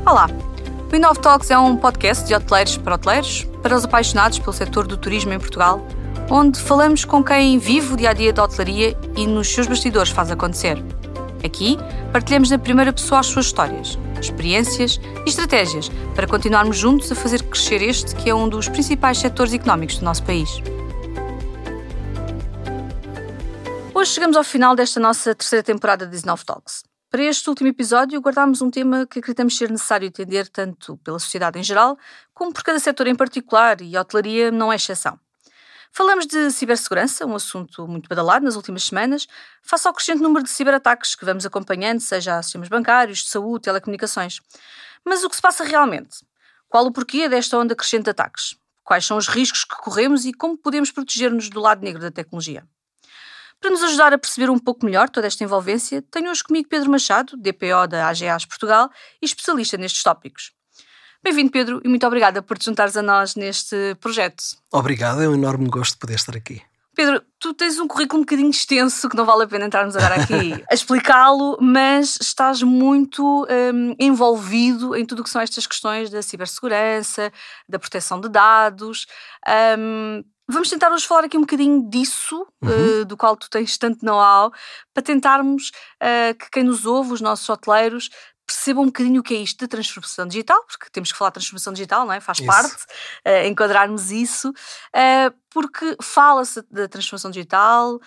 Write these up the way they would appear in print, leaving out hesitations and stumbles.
Olá! O InovoTalks é um podcast de hoteleiros para os apaixonados pelo setor do turismo em Portugal, onde falamos com quem vive o dia-a-dia da hotelaria e nos seus bastidores faz acontecer. Aqui, partilhamos na primeira pessoa as suas histórias, experiências e estratégias para continuarmos juntos a fazer crescer este que é um dos principais setores económicos do nosso país. Hoje chegamos ao final desta nossa terceira temporada de InovoTalks. Para este último episódio, guardámos um tema que acreditamos ser necessário entender tanto pela sociedade em geral, como por cada setor em particular, e a hotelaria não é exceção. Falamos de cibersegurança, um assunto muito badalado nas últimas semanas, face ao crescente número de ciberataques que vamos acompanhando, seja a sistemas bancários, de saúde, telecomunicações. Mas o que se passa realmente? Qual o porquê desta onda crescente de ataques? Quais são os riscos que corremos e como podemos proteger-nos do lado negro da tecnologia? Para nos ajudar a perceber um pouco melhor toda esta envolvência, tenho hoje comigo Pedro Machado, DPO da AGAs Portugal e especialista nestes tópicos. Bem-vindo, Pedro, e muito obrigada por te juntares a nós neste projeto. Obrigado, é um enorme gosto de poder estar aqui. Pedro, tu tens um currículo um bocadinho extenso que não vale a pena entrarmos agora aqui a explicá-lo, mas estás muito envolvido em tudo o que são estas questões da cibersegurança, da proteção de dados. Vamos tentar hoje falar aqui um bocadinho disso, do qual tu tens tanto know-how, para tentarmos que quem nos ouve, os nossos hoteleiros, percebam um bocadinho o que é isto de transformação digital, porque temos que falar de transformação digital, não é? Faz parte enquadrarmos isso, porque fala-se da transformação digital,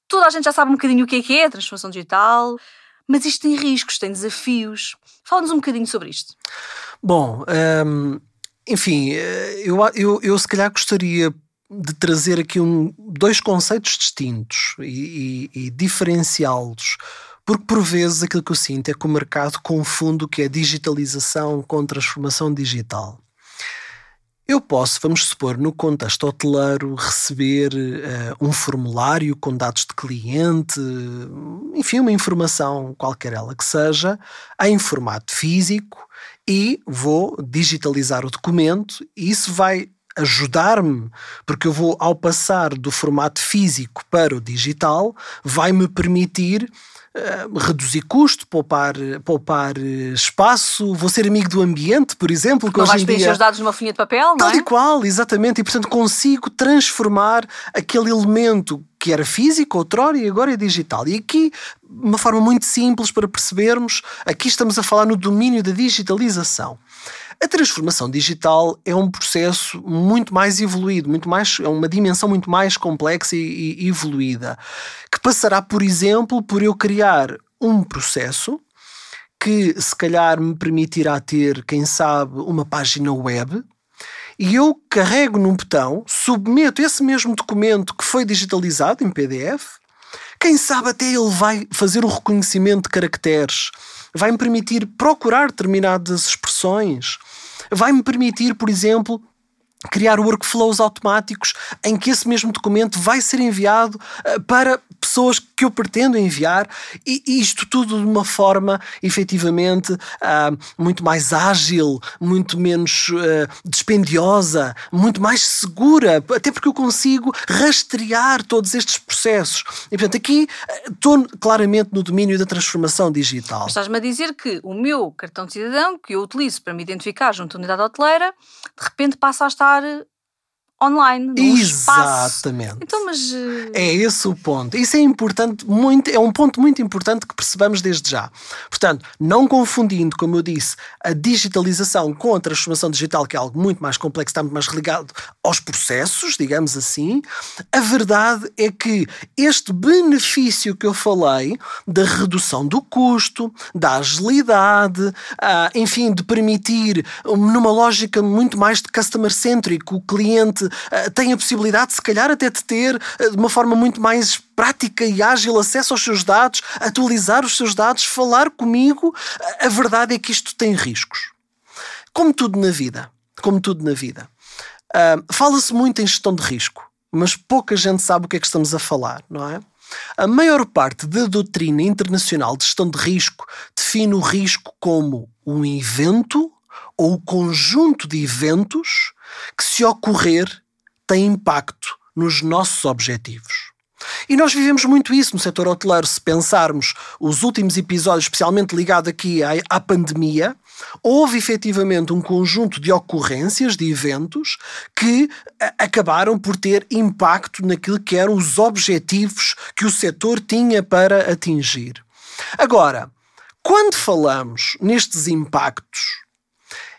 toda a gente já sabe um bocadinho o que é a transformação digital, mas isto tem riscos, tem desafios. Fala-nos um bocadinho sobre isto. Bom, enfim, eu se calhar gostaria de trazer aqui dois conceitos distintos e diferenciá-los, porque por vezes aquilo que eu sinto é que o mercado confunde o que é digitalização com transformação digital. Eu posso, vamos supor, no contexto hoteleiro, receber um formulário com dados de cliente, enfim, uma informação qualquer ela que seja, em formato físico, e vou digitalizar o documento, e isso vai ajudar-me, porque eu vou, ao passar do formato físico para o digital, vai-me permitir reduzir custo, poupar espaço, vou ser amigo do ambiente, por exemplo. Não vais preencher os dados numa folhinha de papel, não é? Tal e qual, exatamente, e portanto consigo transformar aquele elemento que era físico outrora e agora é digital. E aqui, de uma forma muito simples para percebermos, aqui estamos a falar no domínio da digitalização. A transformação digital é um processo muito mais evoluído, é uma dimensão muito mais complexa e evoluída, que passará, por exemplo, por eu criar um processo que se calhar me permitirá ter, quem sabe, uma página web, e eu carrego num botão, submeto esse mesmo documento que foi digitalizado em PDF, quem sabe até ele vai fazer o reconhecimento de caracteres, vai-me permitir procurar determinadas expressões, vai-me permitir, por exemplo, criar workflows automáticos em que esse mesmo documento vai ser enviado para pessoas que eu pretendo enviar, e isto tudo de uma forma efetivamente muito mais ágil, muito menos dispendiosa, muito mais segura, até porque eu consigo rastrear todos estes processos. E portanto aqui estou claramente no domínio da transformação digital. Mas estás-me a dizer que o meu cartão de cidadão, que eu utilizo para me identificar junto à unidade hoteleira, de repente passa a estar online, num espaço. Exatamente. Então, mas é esse o ponto. Isso é importante, é um ponto muito importante que percebamos desde já. Portanto, não confundindo, como eu disse, a digitalização com a transformação digital, que é algo muito mais complexo, está muito mais ligado aos processos, digamos assim, a verdade é que este benefício que eu falei, da redução do custo, da agilidade, enfim, de permitir, numa lógica muito mais de customer-centric, o cliente tem a possibilidade, se calhar, até de ter, de uma forma muito mais prática e ágil, acesso aos seus dados, atualizar os seus dados, falar comigo. A verdade é que isto tem riscos. Como tudo na vida. Fala-se muito em gestão de risco, mas pouca gente sabe o que é que estamos a falar, não é? A maior parte da doutrina internacional de gestão de risco define o risco como um evento ou o conjunto de eventos que, se ocorrer, tem impacto nos nossos objetivos. E nós vivemos muito isso no setor hoteleiro. Se pensarmos os últimos episódios, especialmente ligado aqui à pandemia, houve efetivamente um conjunto de ocorrências, de eventos, que acabaram por ter impacto naquilo que eram os objetivos que o setor tinha para atingir. Agora, quando falamos nestes impactos,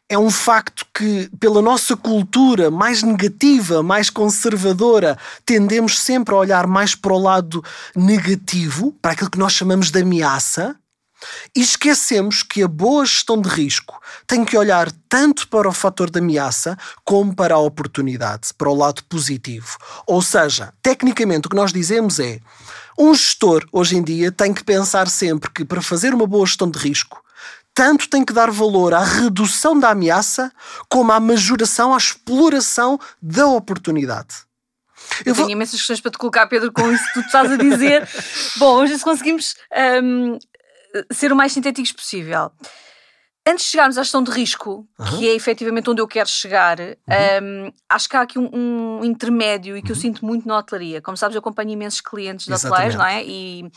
é um facto que, pela nossa cultura mais negativa, mais conservadora, tendemos sempre a olhar mais para o lado negativo, para aquilo que nós chamamos de ameaça, e esquecemos que a boa gestão de risco tem que olhar tanto para o fator de ameaça como para a oportunidade, para o lado positivo. Ou seja, tecnicamente o que nós dizemos é, um gestor hoje em dia tem que pensar sempre que para fazer uma boa gestão de risco, tanto tem que dar valor à redução da ameaça como à majoração, à exploração da oportunidade. Eu tenho imensas questões para te colocar, Pedro, com isso que tu estás a dizer. Bom, hoje se conseguimos ser o mais sintéticos possível. Antes de chegarmos à gestão de risco, que é efetivamente onde eu quero chegar, acho que há aqui um intermédio e que eu sinto muito na hotelaria. Como sabes, eu acompanho imensos clientes de hoteleiros, não é? E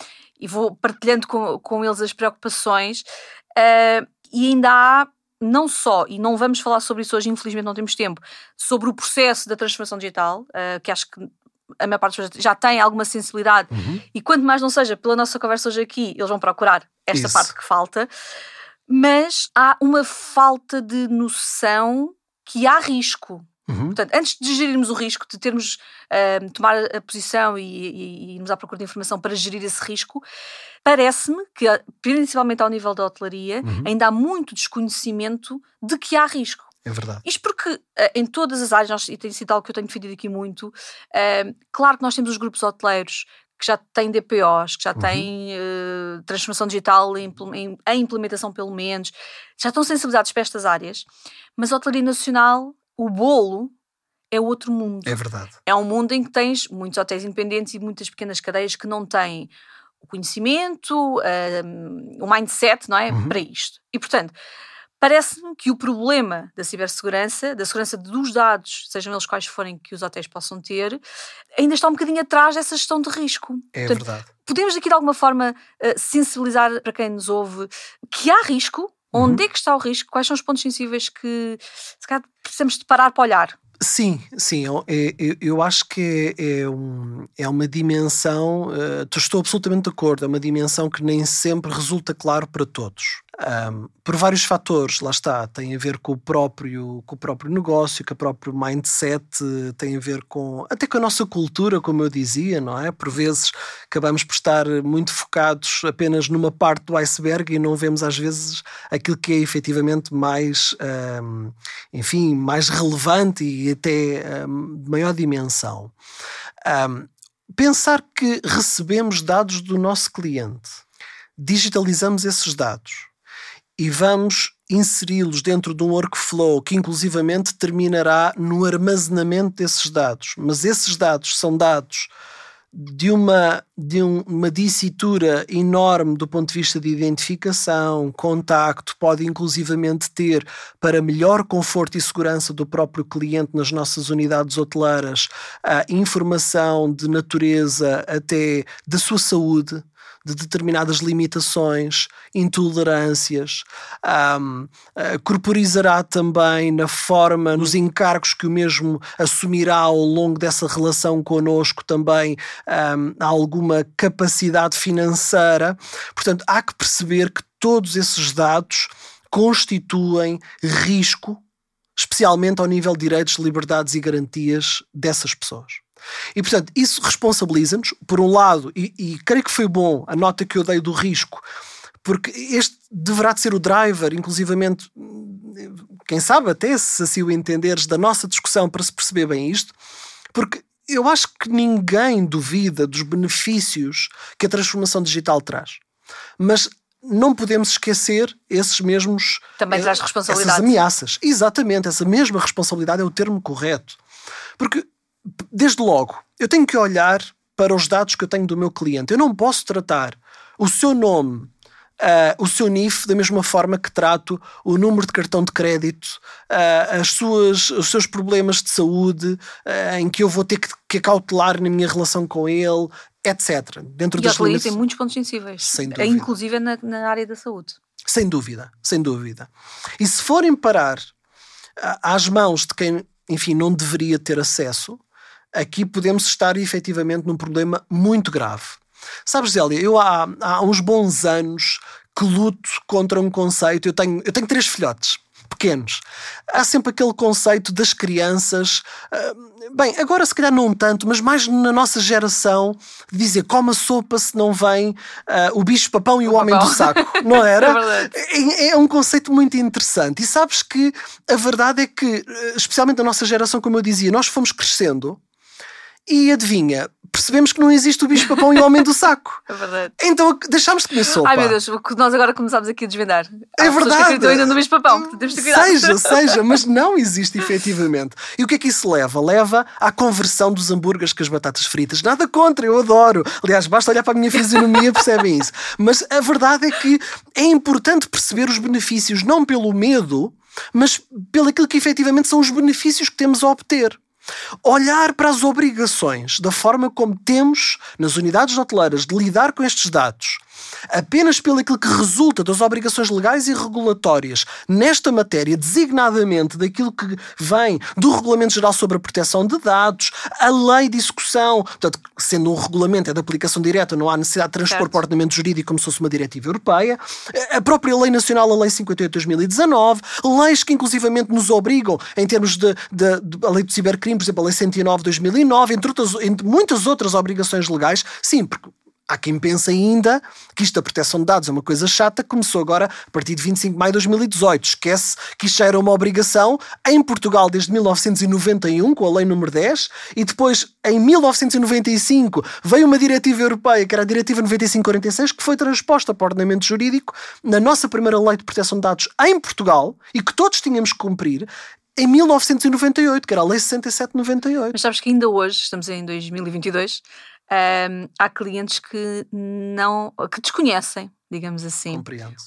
vou partilhando com eles as preocupações. E ainda há, não só, e não vamos falar sobre isso hoje, infelizmente não temos tempo, sobre o processo da transformação digital, que acho que a maior parte das pessoas já tem alguma sensibilidade, e quanto mais não seja, pela nossa conversa hoje aqui, eles vão procurar esta parte que falta, mas há uma falta de noção que há risco. Portanto, antes de gerirmos o risco, de termos tomar a posição e irmos à procura de informação para gerir esse risco, parece-me que, principalmente ao nível da hotelaria, ainda há muito desconhecimento de que há risco. É verdade. Isto porque em todas as áreas, e tem sido algo que eu tenho defendido aqui muito, claro que nós temos os grupos hoteleiros que já têm DPOs, que já têm transformação digital em implementação pelo menos, já estão sensibilizados para estas áreas, mas a hotelaria nacional, o bolo é outro mundo. É verdade. É um mundo em que tens muitos hotéis independentes e muitas pequenas cadeias que não têm o conhecimento, o mindset, não é? Para isto. E, portanto, parece-me que o problema da cibersegurança, da segurança dos dados, sejam eles quais forem que os hotéis possam ter, ainda está um bocadinho atrás dessa gestão de risco. É portanto, verdade. Podemos aqui de alguma forma sensibilizar para quem nos ouve que há risco. Onde é que está o risco? Quais são os pontos sensíveis que se calhar precisamos de parar para olhar? Sim, eu acho que é uma dimensão, estou absolutamente de acordo, é uma dimensão que nem sempre resulta claro para todos. Por vários fatores, lá está, tem a ver com o próprio negócio, com o próprio mindset, tem a ver até com a nossa cultura, como eu dizia, não é? Por vezes acabamos por estar muito focados apenas numa parte do iceberg e não vemos às vezes aquilo que é efetivamente mais, mais relevante e até de maior dimensão. Pensar que recebemos dados do nosso cliente, digitalizamos esses dados e vamos inseri-los dentro de um workflow que inclusivamente terminará no armazenamento desses dados. Mas esses dados são dados de uma dissitura enorme do ponto de vista de identificação, contacto, pode inclusivamente ter, para melhor conforto e segurança do próprio cliente nas nossas unidades hoteleiras, a informação de natureza até da sua saúde, de determinadas limitações, intolerâncias, corporizará também na forma, nos encargos que o mesmo assumirá ao longo dessa relação connosco também alguma capacidade financeira. Portanto, há que perceber que todos esses dados constituem risco, especialmente ao nível de direitos, liberdades e garantias dessas pessoas. E, portanto, isso responsabiliza-nos, por um lado, e creio que foi bom a nota que eu dei do risco, porque este deverá de ser o driver, inclusivamente, quem sabe até, se assim o entenderes, da nossa discussão para se perceber bem isto, porque eu acho que ninguém duvida dos benefícios que a transformação digital traz. Mas não podemos esquecer esses mesmos... Também traz responsabilidade. Essas ameaças. Exatamente, essa mesma responsabilidade é o termo correto. Porque, desde logo, eu tenho que olhar para os dados que eu tenho do meu cliente. Eu não posso tratar o seu nome, o seu NIF da mesma forma que trato o número de cartão de crédito, os seus problemas de saúde, em que eu vou ter que acautelar na minha relação com ele, etc. Dentro e a hotelaria tem muitos pontos sensíveis, sem dúvida. Inclusive na área da saúde. Sem dúvida, sem dúvida. E se forem parar às mãos de quem, enfim, não deveria ter acesso, aqui podemos estar efetivamente num problema muito grave. Sabes, Zélia, eu há uns bons anos que luto contra um conceito. Eu tenho 3 filhotes pequenos. Há sempre aquele conceito das crianças, bem, agora se calhar não tanto, mas mais na nossa geração, de dizer come a sopa se não vem o bicho-papão e o homem do saco, não era? É um conceito muito interessante. E sabes que a verdade é que, especialmente na nossa geração, como eu dizia, nós fomos crescendo e adivinha, percebemos que não existe o bicho-papão e o homem do saco. É verdade. Então deixámos de comer sopa. Ai meu Deus, o que nós agora começámos aqui a desvendar. É verdade. Que ainda no bicho-papão, que temos de cuidar. Seja, mas não existe efetivamente. E o que é que isso leva? Leva à conversão dos hambúrgueres com as batatas fritas. Nada contra, eu adoro. Aliás, basta olhar para a minha fisionomia e percebem isso. Mas a verdade é que é importante perceber os benefícios, não pelo medo, mas pelo aquilo que efetivamente são os benefícios que temos a obter. Olhar para as obrigações da forma como temos nas unidades hoteleiras de lidar com estes dados apenas pelo aquilo que resulta das obrigações legais e regulatórias nesta matéria, designadamente daquilo que vem do Regulamento Geral sobre a Proteção de Dados, a Lei de Execução, portanto, sendo um regulamento é de aplicação direta, não há necessidade de transpor para o ordenamento jurídico como se fosse uma diretiva europeia, a própria Lei Nacional, a Lei 58 de 2019, leis que inclusivamente nos obrigam em termos de a Lei de Cibercrime, por exemplo, a Lei 109 de 2009, entre muitas outras obrigações legais, sim, porque há quem pense ainda que isto da proteção de dados é uma coisa chata, começou agora a partir de 25 de maio de 2018. Esquece que isto já era uma obrigação em Portugal desde 1991, com a Lei número 10, e depois, em 1995, veio uma diretiva europeia, que era a Diretiva 95/46, que foi transposta para o ordenamento jurídico na nossa primeira Lei de Proteção de Dados em Portugal, e que todos tínhamos que cumprir, em 1998, que era a Lei 67/98. Mas sabes que ainda hoje, estamos em 2022... há clientes que desconhecem, digamos assim,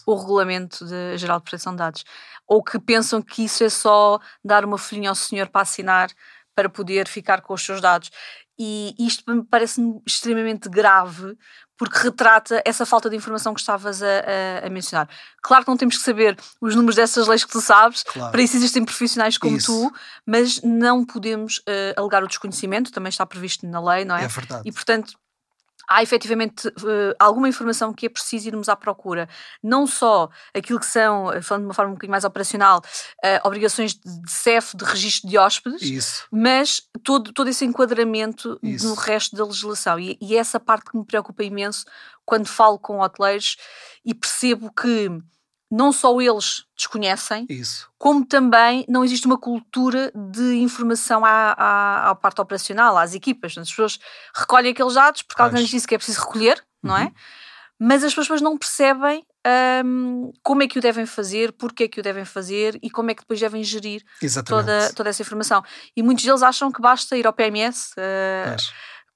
o Regulamento Geral de Proteção de Dados, ou que pensam que isso é só dar uma folhinha ao senhor para assinar para poder ficar com os seus dados. E isto parece-me extremamente grave, porque retrata essa falta de informação que estavas a mencionar. Claro que não temos que saber os números dessas leis que tu sabes, claro. Para isso existem profissionais como tu, mas não podemos alegar o desconhecimento, também está previsto na lei, não é? É verdade. E, portanto, há efetivamente alguma informação que é preciso irmos à procura. Não só aquilo que são, falando de uma forma um bocadinho mais operacional, obrigações de CEF, de registro de hóspedes, mas todo esse enquadramento no resto da legislação. E essa parte que me preocupa imenso quando falo com hoteleiros e percebo que não só eles desconhecem, como também não existe uma cultura de informação à parte operacional, às equipas. As pessoas recolhem aqueles dados porque alguém lhes disse que é preciso recolher, não é? Mas as pessoas não percebem como é que o devem fazer, porque é que o devem fazer e como é que depois devem gerir toda essa informação. E muitos deles acham que basta ir ao PMS...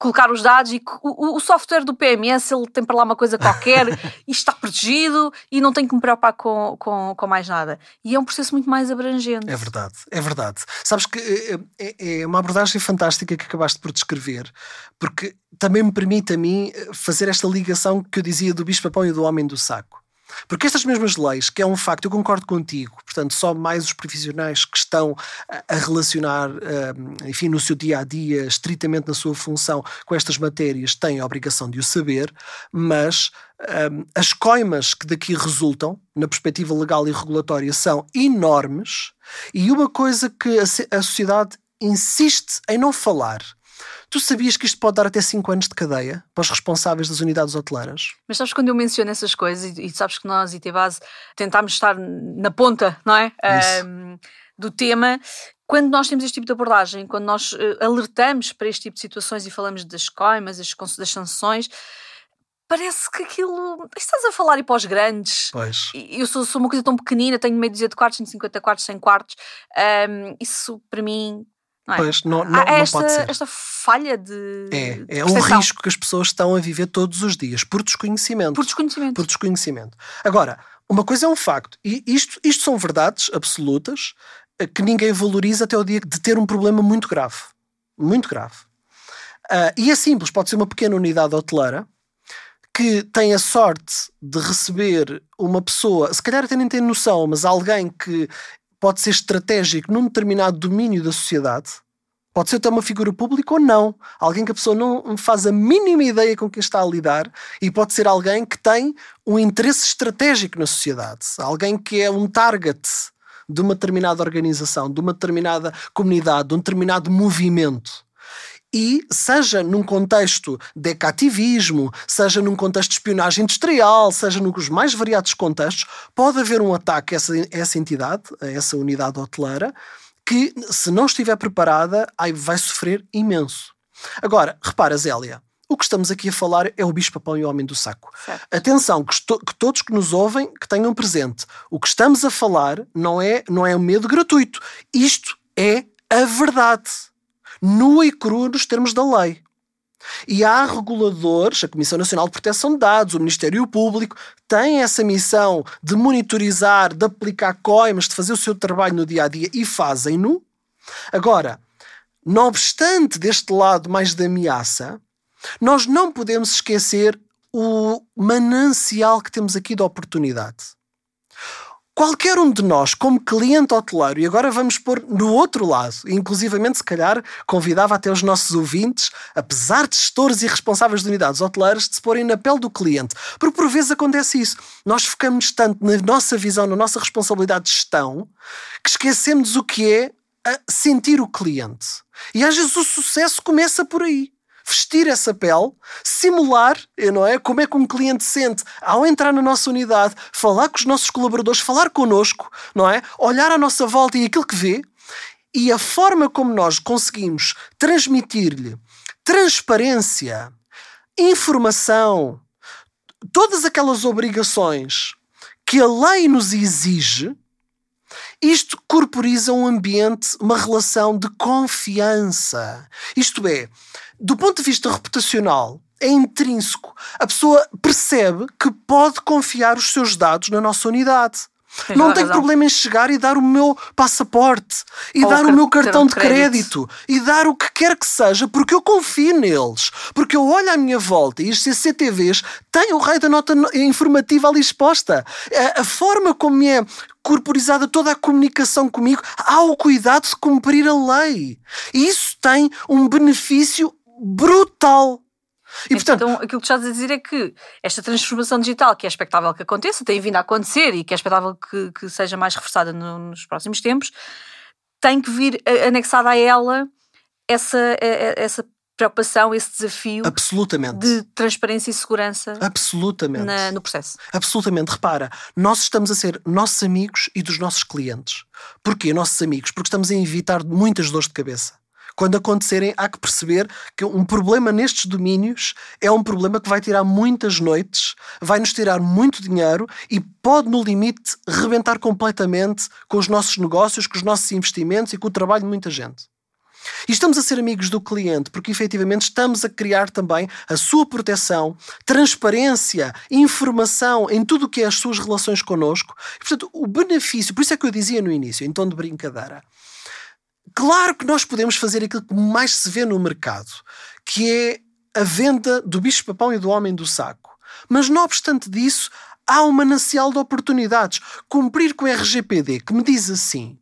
colocar os dados e o software do PMS, ele tem para lá uma coisa qualquer e está protegido e não tem que me preocupar com mais nada. E é um processo muito mais abrangente. É verdade, é verdade. Sabes que é uma abordagem fantástica que acabaste por descrever, porque também me permite a mim fazer esta ligação que eu dizia do bicho-papão e do homem do saco. Porque estas mesmas leis, que é um facto, eu concordo contigo, portanto, só mais os profissionais que estão a relacionar, enfim, no seu dia-a-dia, estritamente na sua função com estas matérias, têm a obrigação de o saber, mas as coimas que daqui resultam, na perspectiva legal e regulatória, são enormes, e uma coisa que a sociedade insiste em não falar. Tu sabias que isto pode dar até 5 anos de cadeia para os responsáveis das unidades hoteleiras? Mas sabes, quando eu menciono essas coisas, e sabes que nós, ITBase, tentámos estar na ponta, não é? Do tema, quando nós temos este tipo de abordagem, quando nós alertamos para este tipo de situações e falamos das coimas, das sanções, parece que aquilo... Estás a falar ir para os grandes. Pois. Eu sou uma coisa tão pequenina, tenho meio dúzia de quartos, 150 quartos, 100 quartos. Isso, para mim... não é? Pois, não pode ser. Esta falha de É um risco que as pessoas estão a viver todos os dias, por desconhecimento. Por desconhecimento. Agora, uma coisa é um facto, e isto são verdades absolutas que ninguém valoriza até o dia de ter um problema muito grave. Muito grave. E é simples, pode ser uma pequena unidade hoteleira que tem a sorte de receber uma pessoa, se calhar até nem tem noção, mas alguém que pode ser estratégico num determinado domínio da sociedade. Pode ser até uma figura pública ou não. Alguém que a pessoa não faz a mínima ideia com quem está a lidar, e pode ser alguém que tem um interesse estratégico na sociedade. Alguém que é um target de uma determinada organização, de uma determinada comunidade, de um determinado movimento. E seja num contexto de ecativismo, seja num contexto de espionagem industrial, seja nos mais variados contextos, pode haver um ataque a essa entidade, a essa unidade hoteleira, que, se não estiver preparada, vai sofrer imenso. Agora, repara, Zélia, o que estamos aqui a falar é o bicho-papão e o homem do saco. Certo. Atenção, que todos que nos ouvem, que tenham presente, o que estamos a falar não é um medo gratuito. Isto é a verdade, nua e crua nos termos da lei. E há reguladores, a Comissão Nacional de Proteção de Dados, o Ministério Público, têm essa missão de monitorizar, de aplicar coimas, de fazer o seu trabalho no dia-a-dia, e fazem-no. Agora, não obstante deste lado mais de ameaça, nós não podemos esquecer o manancial que temos aqui de oportunidade. Qualquer um de nós, como cliente hoteleiro, e agora vamos pôr no outro lado, inclusivamente se calhar convidava até os nossos ouvintes, apesar de gestores e responsáveis de unidades hoteleiras, de se porem na pele do cliente. Porque por vezes acontece isso. Nós focamos tanto na nossa visão, na nossa responsabilidade de gestão, que esquecemos o que é sentir o cliente. E às vezes o sucesso começa por aí. Vestir essa pele, simular, não é? Como é que um cliente sente ao entrar na nossa unidade, falar com os nossos colaboradores, falar connosco, não é? Olhar à nossa volta e aquilo que vê, e a forma como nós conseguimos transmitir-lhe transparência, informação, todas aquelas obrigações que a lei nos exige. Isto corporiza um ambiente, uma relação de confiança. Isto é, do ponto de vista reputacional, é intrínseco. A pessoa percebe que pode confiar os seus dados na nossa unidade. Não tenho problema em chegar e dar o meu passaporte, e dar o meu cartão de crédito, e dar o que quer que seja, porque eu confio neles. Porque eu olho à minha volta e os CCTVs têm o raio da nota informativa ali exposta. A forma como é corporizada toda a comunicação comigo, há o cuidado de cumprir a lei. E isso tem um benefício brutal. E, portanto, aquilo que estás a dizer é que esta transformação digital, que é expectável que aconteça, tem vindo a acontecer e que é expectável que seja mais reforçada nos próximos tempos, tem que vir anexada a ela essa preocupação, esse desafio. Absolutamente. De transparência e segurança. Absolutamente. No processo. Absolutamente. Repara, nós estamos a ser nossos amigos e dos nossos clientes. Porquê nossos amigos? Porque estamos a evitar muitas dores de cabeça. Quando acontecerem, há que perceber que um problema nestes domínios é um problema que vai tirar muitas noites, vai nos tirar muito dinheiro e pode, no limite, rebentar completamente com os nossos negócios, com os nossos investimentos e com o trabalho de muita gente. E estamos a ser amigos do cliente porque, efetivamente, estamos a criar também a sua proteção, transparência, informação em tudo o que é as suas relações connosco. E, portanto, o benefício, por isso é que eu dizia no início, em tom de brincadeira, claro que nós podemos fazer aquilo que mais se vê no mercado, que é a venda do bicho-papão e do homem do saco. Mas, não obstante disso, há um manancial de oportunidades. Cumprir com o RGPD, que me diz assim,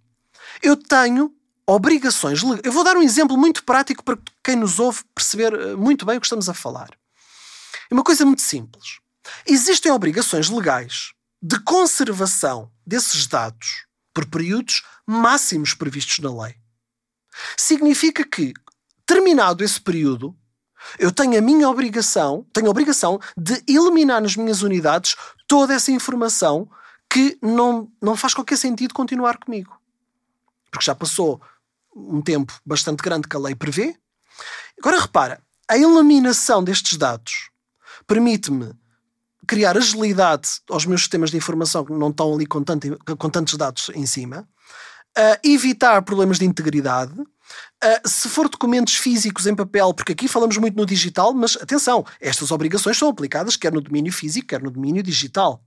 eu tenho obrigações legais. Eu vou dar um exemplo muito prático para quem nos ouve perceber muito bem o que estamos a falar. É uma coisa muito simples. Existem obrigações legais de conservação desses dados por períodos máximos previstos na lei. Significa que, terminado esse período, eu tenho a obrigação de eliminar nas minhas unidades toda essa informação que não faz qualquer sentido continuar comigo. Porque já passou um tempo bastante grande que a lei prevê. Agora repara, a eliminação destes dados permite-me criar agilidade aos meus sistemas de informação que não estão ali com tantos dados em cima, evitar problemas de integridade Se for documentos físicos em papel, porque aqui falamos muito no digital, mas atenção, estas obrigações são aplicadas quer no domínio físico, quer no domínio digital.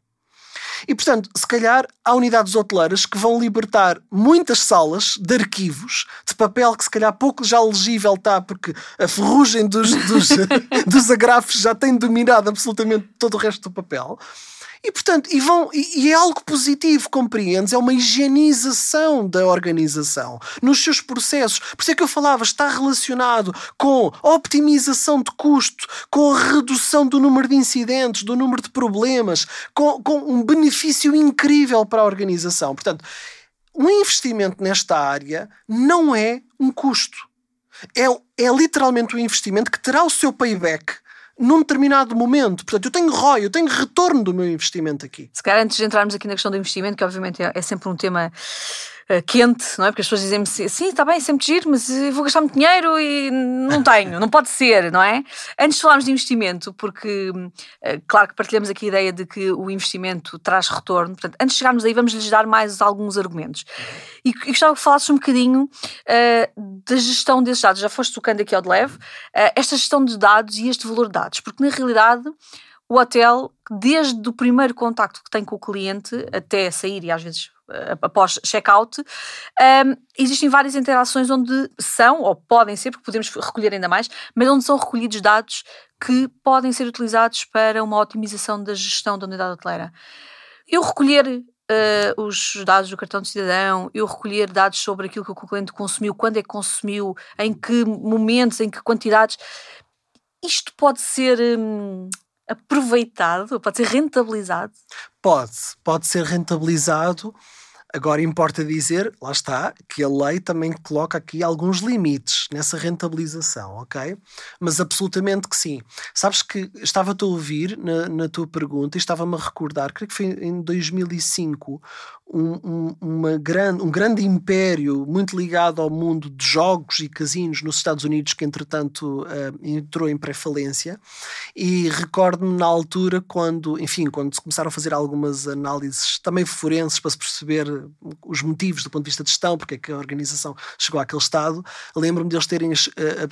E, portanto, se calhar há unidades hoteleiras que vão libertar muitas salas de arquivos, de papel que se calhar pouco já legível está, porque a ferrugem dos agrafos já tem dominado absolutamente todo o resto do papel. E, portanto, e é algo positivo, compreendes? É uma higienização da organização nos seus processos. Por isso é que eu falava, está relacionado com a optimização de custo, com a redução do número de incidentes, do número de problemas, com um benefício incrível para a organização. Portanto, um investimento nesta área não é um custo. É literalmente um investimento que terá o seu payback num determinado momento. Portanto, eu tenho ROI, eu tenho retorno do meu investimento aqui. Se calhar, antes de entrarmos aqui na questão do investimento, que obviamente é sempre um tema quente, não é? Porque as pessoas dizem-me assim, está bem, sempre giro, mas eu vou gastar muito dinheiro e não tenho, não pode ser, não é? Antes de falarmos de investimento, porque claro que partilhamos aqui a ideia de que o investimento traz retorno, portanto, antes de chegarmos aí, vamos-lhes dar mais alguns argumentos. E gostava que falasses um bocadinho da gestão desses dados. Já foste tocando aqui ao de leve, esta gestão de dados e este valor de dados, porque na realidade o hotel, desde o primeiro contacto que tem com o cliente até sair e às vezes após check-out, existem várias interações onde são, ou podem ser, porque podemos recolher ainda mais, mas onde são recolhidos dados que podem ser utilizados para uma otimização da gestão da unidade hoteleira. Eu recolher os dados do cartão de cidadão, eu recolher dados sobre aquilo que o cliente consumiu, quando é que consumiu, em que momentos, em que quantidades, isto pode ser aproveitado, pode ser rentabilizado? Pode ser rentabilizado. Agora importa dizer, lá está, que a lei também coloca aqui alguns limites nessa rentabilização, ok? Mas absolutamente que sim. Sabes que estava-te a ouvir na tua pergunta e estava-me a recordar, creio que foi em 2005, um grande império muito ligado ao mundo de jogos e casinos nos Estados Unidos, que entretanto entrou em pré-falência, e recordo-me na altura quando se começaram a fazer algumas análises também forenses para se perceber os motivos do ponto de vista de gestão, porque é que a organização chegou àquele estado. Lembro-me deles terem,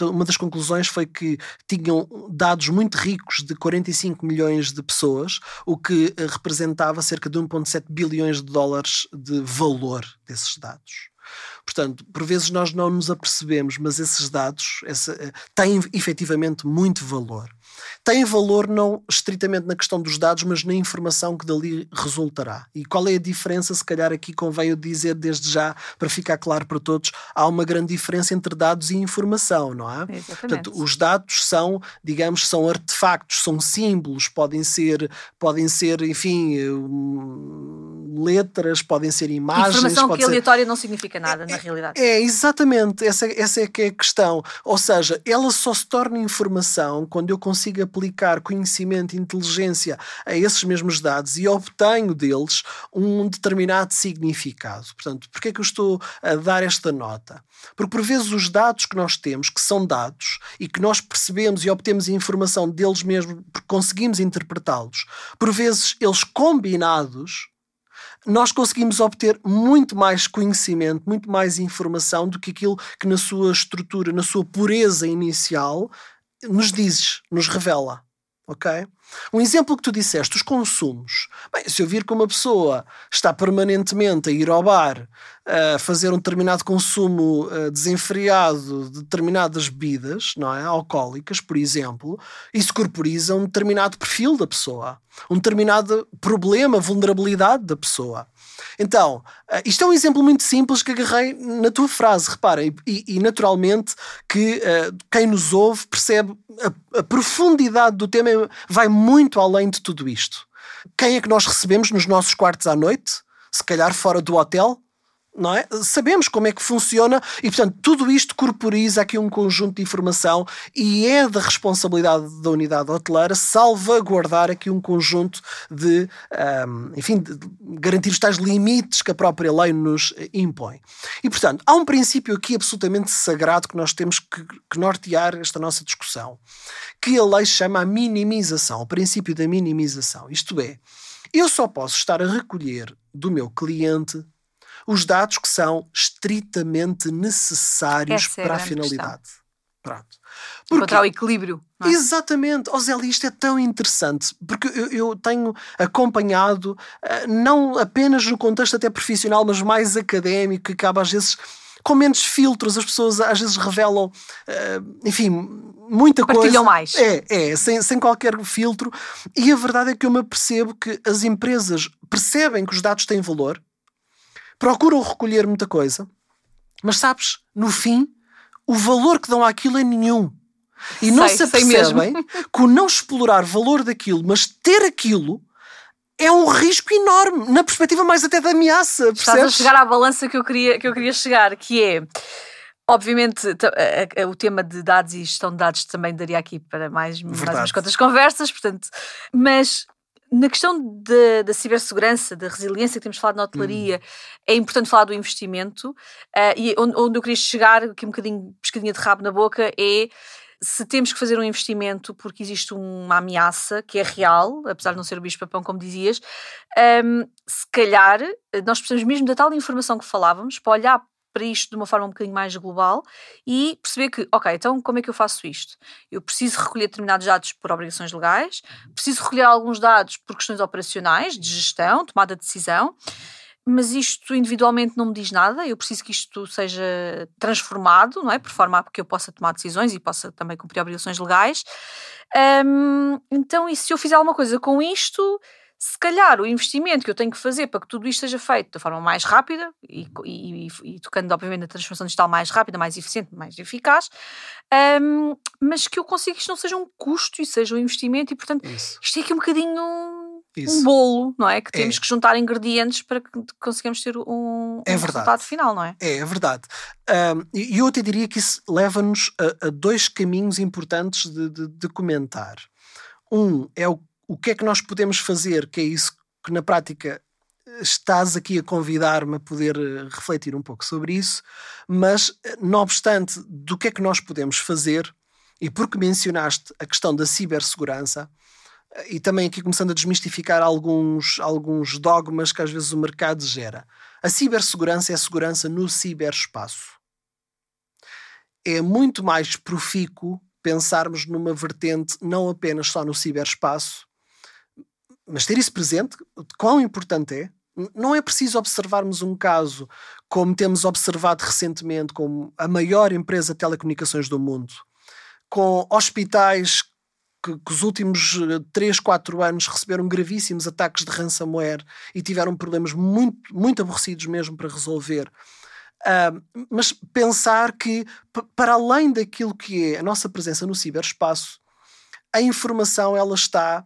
uma das conclusões foi que tinham dados muito ricos de 45 milhões de pessoas, o que representava cerca de 1,7 bilhões de dólares de valor desses dados. Portanto, por vezes nós não nos apercebemos, mas esses dados têm efetivamente muito valor. Têm valor não estritamente na questão dos dados, mas na informação que dali resultará. E qual é a diferença? Se calhar aqui convém eu dizer desde já, para ficar claro para todos, há uma grande diferença entre dados e informação, não é? Exatamente. Portanto, os dados são, digamos, são artefactos, são símbolos, podem ser, enfim, letras, podem ser imagens. Informação que aleatória não significa nada, na realidade. Exatamente, essa é que é a questão. Ou seja, ela só se torna informação quando eu consigo aplicar conhecimento e inteligência a esses mesmos dados e obtenho deles um determinado significado. Portanto, porquê é que eu estou a dar esta nota? Porque por vezes os dados que nós temos, que são dados, e que nós percebemos e obtemos a informação deles mesmos porque conseguimos interpretá-los, por vezes eles combinados, nós conseguimos obter muito mais conhecimento, muito mais informação do que aquilo que na sua estrutura, na sua pureza inicial, nos revela. Ok? Um exemplo que tu disseste, os consumos. Bem, se eu vir que uma pessoa está permanentemente a ir ao bar, a fazer um determinado consumo desenfreado de determinadas bebidas, não é? Alcoólicas, por exemplo, isso corporiza um determinado perfil da pessoa, um determinado problema, vulnerabilidade da pessoa. Então, isto é um exemplo muito simples que agarrei na tua frase, repara, e naturalmente que quem nos ouve percebe a profundidade do tema, vai muito além de tudo isto. Quem é que nós recebemos nos nossos quartos à noite? Se calhar fora do hotel? Não é? Sabemos como é que funciona e, portanto, tudo isto corporiza aqui um conjunto de informação e é da responsabilidade da unidade hoteleira salvaguardar aqui um conjunto de, de garantir os tais limites que a própria lei nos impõe. E, portanto, há um princípio aqui absolutamente sagrado que nós temos que nortear esta nossa discussão, que a lei chama a minimização, o princípio da minimização. Isto é, eu só posso estar a recolher do meu cliente os dados que são estritamente necessários para a finalidade. Pronto. Encontrar o equilíbrio. Não é? Exatamente. Zélia, isto é tão interessante, porque eu tenho acompanhado, não apenas no contexto até profissional, mas mais académico, que acaba às vezes com menos filtros, as pessoas às vezes revelam, enfim, muita coisa. Partilham mais. Sem qualquer filtro. E a verdade é que eu me apercebo que as empresas percebem que os dados têm valor, procuram recolher muita coisa, mas sabes, no fim, o valor que dão àquilo é nenhum. E não se apercebem que o não explorar valor daquilo, mas ter aquilo, é um risco enorme, na perspectiva mais até da ameaça. Percebes? Estás a chegar à balança que eu queria chegar, que é, obviamente, o tema de dados e gestão de dados também daria aqui para mais umas quantas conversas, portanto, mas na questão da cibersegurança, da resiliência que temos falado na hotelaria, é importante falar do investimento, e onde eu queria chegar, aqui um bocadinho pescadinha de rabo na boca, é se temos que fazer um investimento porque existe uma ameaça que é real, apesar de não ser o bicho-papão, como dizias, se calhar nós precisamos mesmo da tal informação que falávamos para olhar para isto de uma forma um bocadinho mais global e perceber que, ok, então como é que eu faço isto? Eu preciso recolher determinados dados por obrigações legais, preciso recolher alguns dados por questões operacionais, de gestão, tomada de decisão, mas isto individualmente não me diz nada, eu preciso que isto seja transformado, não é? Por forma a que eu possa tomar decisões e possa também cumprir obrigações legais. Então, e se eu fizer alguma coisa com isto, se calhar o investimento que eu tenho que fazer para que tudo isto seja feito da forma mais rápida e tocando obviamente na transformação digital mais rápida, mais eficiente, mais eficaz, mas que eu consiga que isto não seja um custo e seja um investimento e portanto isto é aqui um bocadinho um bolo, não é? Que temos que juntar ingredientes para que consigamos ter um resultado final, não é? É verdade. E eu até diria que isso leva-nos a dois caminhos importantes de comentar. Um é o que é que nós podemos fazer, que é isso que na prática estás aqui a convidar-me a poder refletir um pouco sobre isso, mas não obstante do que é que nós podemos fazer, e porque mencionaste a questão da cibersegurança, e também aqui começando a desmistificar alguns dogmas que às vezes o mercado gera. A cibersegurança é a segurança no ciberespaço. É muito mais profícuo pensarmos numa vertente não apenas só no ciberespaço, mas ter isso presente, quão importante é. Não é preciso observarmos um caso como temos observado recentemente com a maior empresa de telecomunicações do mundo, com hospitais que os últimos 3, 4 anos receberam gravíssimos ataques de ransomware e tiveram problemas muito, muito aborrecidos mesmo para resolver. Mas pensar que, para além daquilo que é a nossa presença no ciberespaço, a informação ela está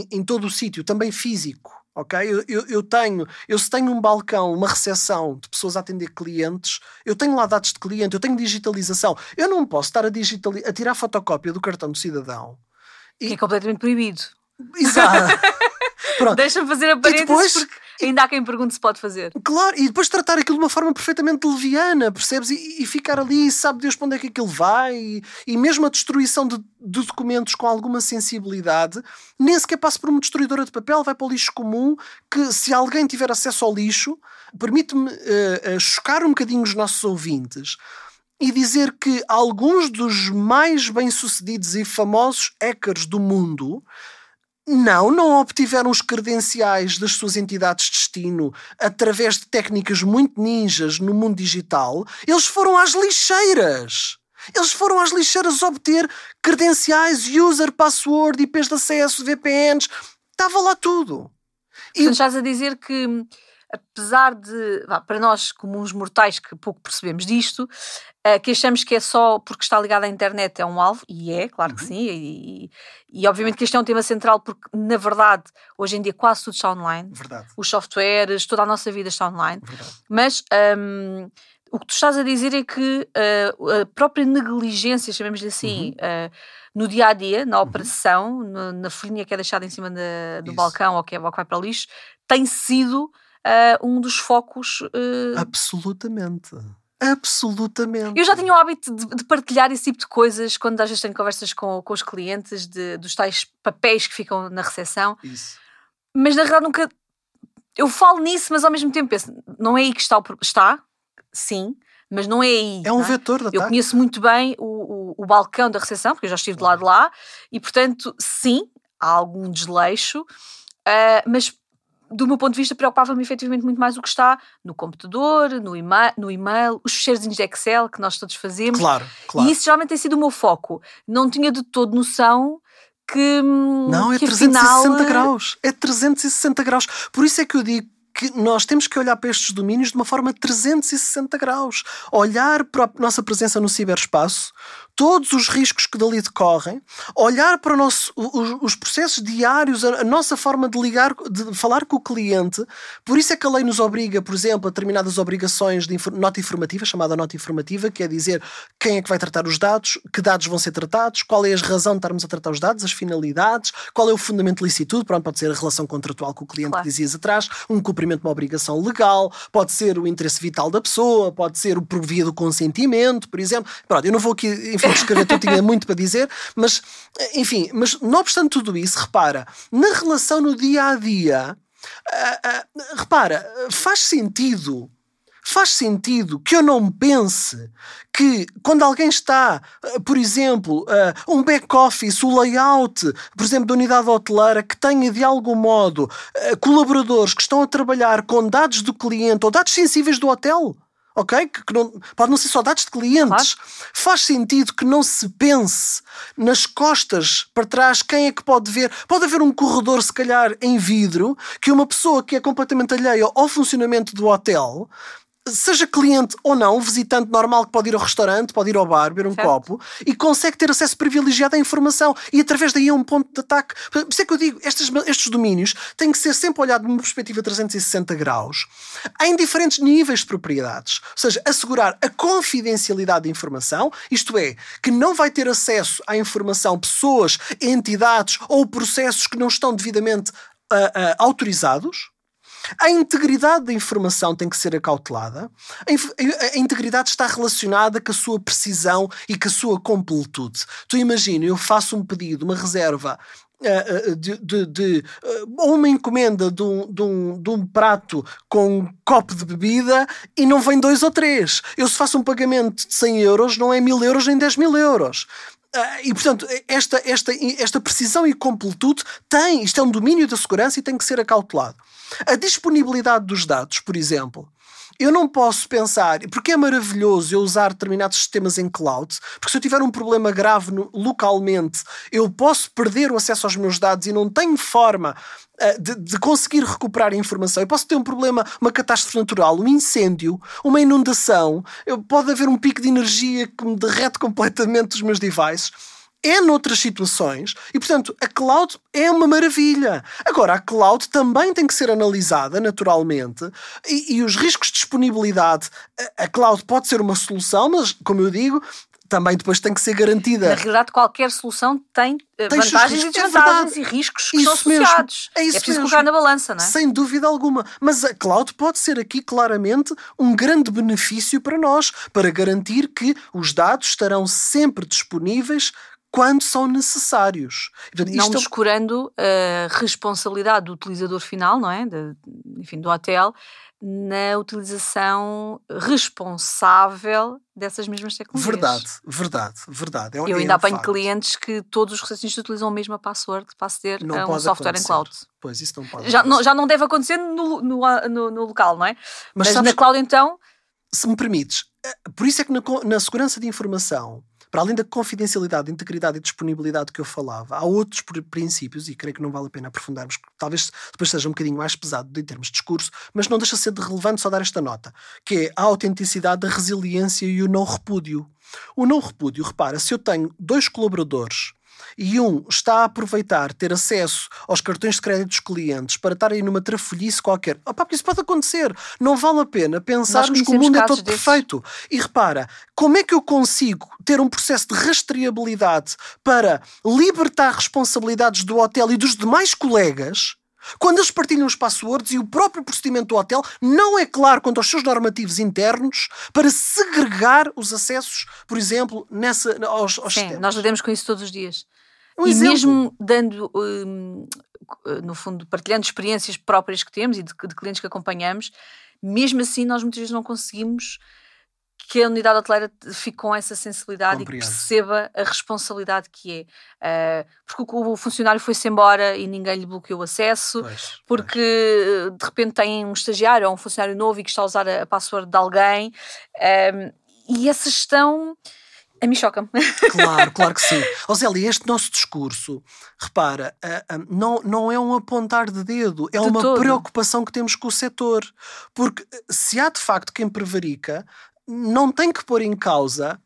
em todo o sítio, também físico. Okay? Se tenho um balcão, uma recepção de pessoas a atender clientes, eu tenho lá dados de cliente, eu tenho digitalização. Eu não posso estar a tirar fotocópia do cartão do cidadão. Que é completamente proibido. Exato. Deixa-me fazer a parênteses porque ainda há quem pergunte se pode fazer. Claro, e depois tratar aquilo de uma forma perfeitamente leviana, percebes? E ficar ali, sabe Deus para onde é que aquilo vai, e mesmo a destruição de documentos com alguma sensibilidade, nem sequer passa por uma destruidora de papel, vai para o lixo comum, que se alguém tiver acesso ao lixo, permite-me chocar um bocadinho os nossos ouvintes e dizer que alguns dos mais bem-sucedidos e famosos hackers do mundo não obtiveram os credenciais das suas entidades de destino através de técnicas muito ninjas no mundo digital. Eles foram às lixeiras. Obter credenciais, user, password, IPs de acesso, VPNs. Estava lá tudo. Portanto, estás a dizer que, apesar de, para nós comuns mortais que pouco percebemos disto, que achamos que é só porque está ligado à internet é um alvo, e é, claro que sim, e obviamente que este é um tema central porque, na verdade, hoje em dia quase tudo está online. Verdade. Os softwares, toda a nossa vida está online. Verdade. Mas o que tu estás a dizer é que a própria negligência, chamemos-lhe assim, no dia-a-dia, na operação, na folhinha que é deixada em cima do balcão ou que vai para o lixo, tem sido um dos focos. Absolutamente. Eu já tinha o hábito de partilhar esse tipo de coisas quando às vezes tenho conversas com os clientes dos tais papéis que ficam na recepção. Isso. Mas na realidade nunca eu falo nisso, mas ao mesmo tempo penso, não é aí que está está, sim, mas não é aí. É um vetor de ataque. Eu conheço muito bem o balcão da recepção, porque eu já estive do lado de lá, e portanto, sim, há algum desleixo, mas do meu ponto de vista preocupava-me efetivamente muito mais o que está no computador, no e-mail, os ficheiros de Excel que nós todos fazemos. Claro. E isso geralmente tem sido o meu foco. Não tinha de todo noção que não, é que 360 afinal, graus. É 360 graus. Por isso é que eu digo que nós temos que olhar para estes domínios de uma forma 360 graus. Olhar para a nossa presença no ciberespaço, todos os riscos que dali decorrem, olhar para os processos diários, a nossa forma de ligar, de falar com o cliente. Por isso é que a lei nos obriga, por exemplo, a determinadas obrigações de nota informativa, chamada nota informativa, que é dizer quem é que vai tratar os dados, que dados vão ser tratados, qual é a razão de estarmos a tratar os dados, as finalidades, qual é o fundamento de licitude, pronto, pode ser a relação contratual com o cliente, claro, que dizias atrás, um cumprimento de uma obrigação legal, pode ser o interesse vital da pessoa, pode ser por via do consentimento, por exemplo. Pronto, eu não vou aqui, enfim, descrever, eu tinha muito para dizer, mas, enfim, mas não obstante tudo isso, repara, na relação no dia-a-dia, repara, faz sentido que eu não pense que quando alguém está, por exemplo, um back-office, o layout, por exemplo, da unidade hoteleira, que tenha de algum modo colaboradores que estão a trabalhar com dados do cliente ou dados sensíveis do hotel, ok? Que não, pode não ser só dados de clientes. Claro. Faz sentido que não se pense nas costas para trás quem é que pode ver. Pode haver um corredor, se calhar, em vidro, que uma pessoa que é completamente alheia ao funcionamento do hotel, seja cliente ou não, visitante normal que pode ir ao restaurante, pode ir ao bar, beber um copo, e consegue ter acesso privilegiado à informação. E através daí é um ponto de ataque. Por isso é que eu digo, estes domínios têm que ser sempre olhados de uma perspectiva 360 graus, em diferentes níveis de propriedades. Ou seja, assegurar a confidencialidade da informação, isto é, que não vai ter acesso à informação pessoas, entidades ou processos que não estão devidamente autorizados. A integridade da informação tem que ser acautelada. A integridade está relacionada com a sua precisão e com a sua completude. Tu imagina, eu faço um pedido, uma reserva ou uma encomenda de um prato com um copo de bebida e não vem 2 ou 3. Eu, se faço um pagamento de 100 euros, não é 1000 euros nem 10 mil euros. E, portanto, esta precisão e completude isto é um domínio da segurança e tem que ser acautelado. A disponibilidade dos dados, por exemplo, eu não posso pensar, porque é maravilhoso eu usar determinados sistemas em cloud, porque se eu tiver um problema grave localmente, eu posso perder o acesso aos meus dados e não tenho forma de conseguir recuperar a informação. Eu posso ter um problema, uma catástrofe natural, um incêndio, uma inundação, pode haver um pico de energia que me derrete completamente os meus devices. É noutras situações e, portanto, a cloud é uma maravilha. Agora, a cloud também tem que ser analisada naturalmente e os riscos de disponibilidade, a cloud pode ser uma solução, mas, como eu digo, também depois tem que ser garantida. Na realidade, qualquer solução tem vantagens e desvantagens e riscos que são associados. É preciso colocar na balança, não é? Sem dúvida alguma. Mas a cloud pode ser aqui claramente um grande benefício para nós, para garantir que os dados estarão sempre disponíveis quando são necessários. Portanto, não descurando a responsabilidade do utilizador final, não é? Do hotel, na utilização responsável dessas mesmas tecnologias. Verdade. Eu ainda apanho clientes que todos os recepcionistas utilizam a mesma password para aceder a um software em cloud. Pois, isso não pode já não deve acontecer no local, não é? Mas sabes, na cloud, então... Se me permites, por isso é que na segurança de informação, para além da confidencialidade, integridade e disponibilidade que eu falava, há outros princípios, e creio que não vale a pena aprofundarmos, talvez depois seja um bocadinho mais pesado em termos de discurso, mas não deixa de ser de relevante só dar esta nota, que é a autenticidade, a resiliência e o não repúdio. O não repúdio, repara, se eu tenho 2 colaboradores e um está a aproveitar ter acesso aos cartões de crédito dos clientes para estar aí numa trafolhice qualquer, porque isso pode acontecer. Não vale a pena pensarmos que o mundo é todo perfeito. E repara, como é que eu consigo ter um processo de rastreabilidade para libertar responsabilidades do hotel e dos demais colegas quando eles partilham os passwords e o próprio procedimento do hotel não é claro quanto aos seus normativos internos para segregar os acessos, por exemplo, aos Sim, sistemas? Nós lidamos com isso todos os dias. E mesmo dando, no fundo, partilhando experiências próprias que temos e de clientes que acompanhamos, mesmo assim nós muitas vezes não conseguimos que a unidade hoteleira fique com essa sensibilidade. Compreendo. E que perceba a responsabilidade que é. Porque o funcionário foi-se embora e ninguém lhe bloqueou o acesso, porque de repente tem um estagiário ou um funcionário novo e que está a usar a password de alguém. E essa gestão a mim choca-me. Claro que sim. Zélia, este nosso discurso, repara, não é um apontar de dedo, é uma preocupação que temos com o setor. Porque se há de facto quem prevarica, não tem que pôr em causa,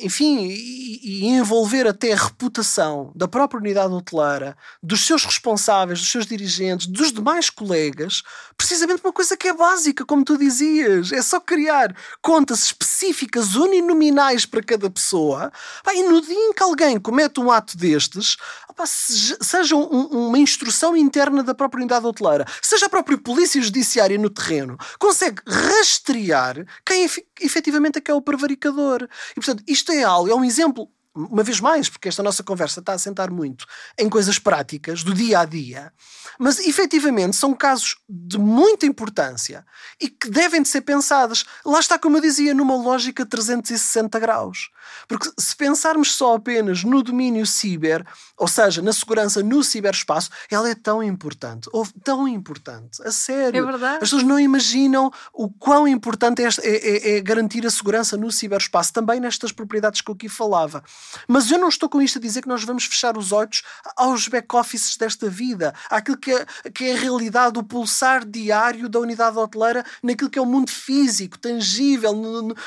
enfim, e envolver até a reputação da própria unidade hoteleira, dos seus responsáveis, dos seus dirigentes, dos demais colegas, precisamente uma coisa que é básica, como tu dizias, é só criar contas específicas, uninominais para cada pessoa, e no dia em que alguém comete um ato destes, seja uma instrução interna da própria unidade hoteleira, seja a própria polícia judiciária no terreno, consegue rastrear quem efetivamente é que é o prevaricador. E, portanto, isto é um exemplo, uma vez mais, porque esta nossa conversa está a assentar muito em coisas práticas, do dia a dia, mas efetivamente são casos de muita importância e que devem de ser pensadas, lá está, como eu dizia, numa lógica 360 graus. Porque se pensarmos só apenas no domínio ciber, ou seja, na segurança no ciberespaço, ela é tão importante, a sério. É verdade. As pessoas não imaginam o quão importante é garantir a segurança no ciberespaço, também nestas propriedades que eu aqui falava. Mas eu não estou com isto a dizer que nós vamos fechar os olhos aos back-offices desta vida, àquilo que é a realidade, o pulsar diário da unidade hoteleira naquilo que é o mundo físico, tangível,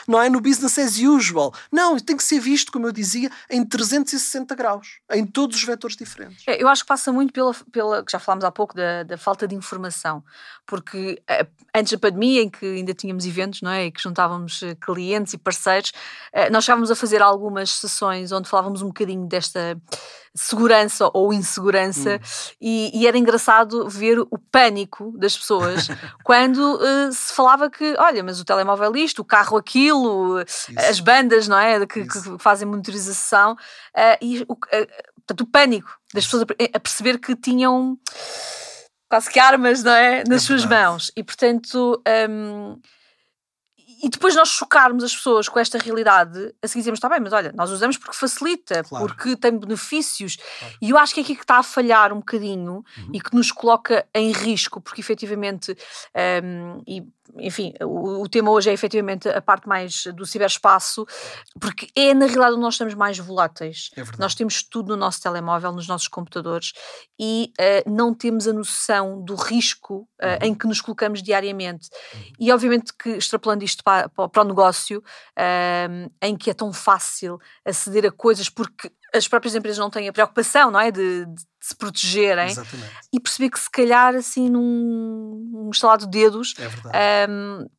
não é no business as usual. Não, tem que ser visto, como eu dizia, em 360 graus, em todos os vetores diferentes. Eu acho que passa muito pela que já falámos há pouco, da falta de informação, porque antes da pandemia, em que ainda tínhamos eventos, não é, e que juntávamos clientes e parceiros, nós chegávamos a fazer algumas sessões onde falávamos um bocadinho desta segurança ou insegurança e era engraçado ver o pânico das pessoas quando se falava que, olha, mas o telemóvel isto, o carro aquilo, as bandas, não é, que fazem monitorização, portanto, o pânico das pessoas a perceber que tinham quase que armas, não é, nas suas mãos. E, portanto, e depois nós chocarmos as pessoas com esta realidade, a seguir dizemos, está bem, mas olha, nós usamos porque facilita, porque tem benefícios. E eu acho que é aqui que está a falhar um bocadinho e que nos coloca em risco, porque efetivamente, enfim, o tema hoje é efetivamente a parte mais do ciberespaço, porque é na realidade onde nós estamos mais voláteis. Nós temos tudo no nosso telemóvel, nos nossos computadores e não temos a noção do risco em que nos colocamos diariamente. E obviamente que extrapolando isto para o negócio, em que é tão fácil aceder a coisas porque as próprias empresas não têm a preocupação, não é, de se protegerem. Exatamente. E perceber que se calhar assim num estalar de dedos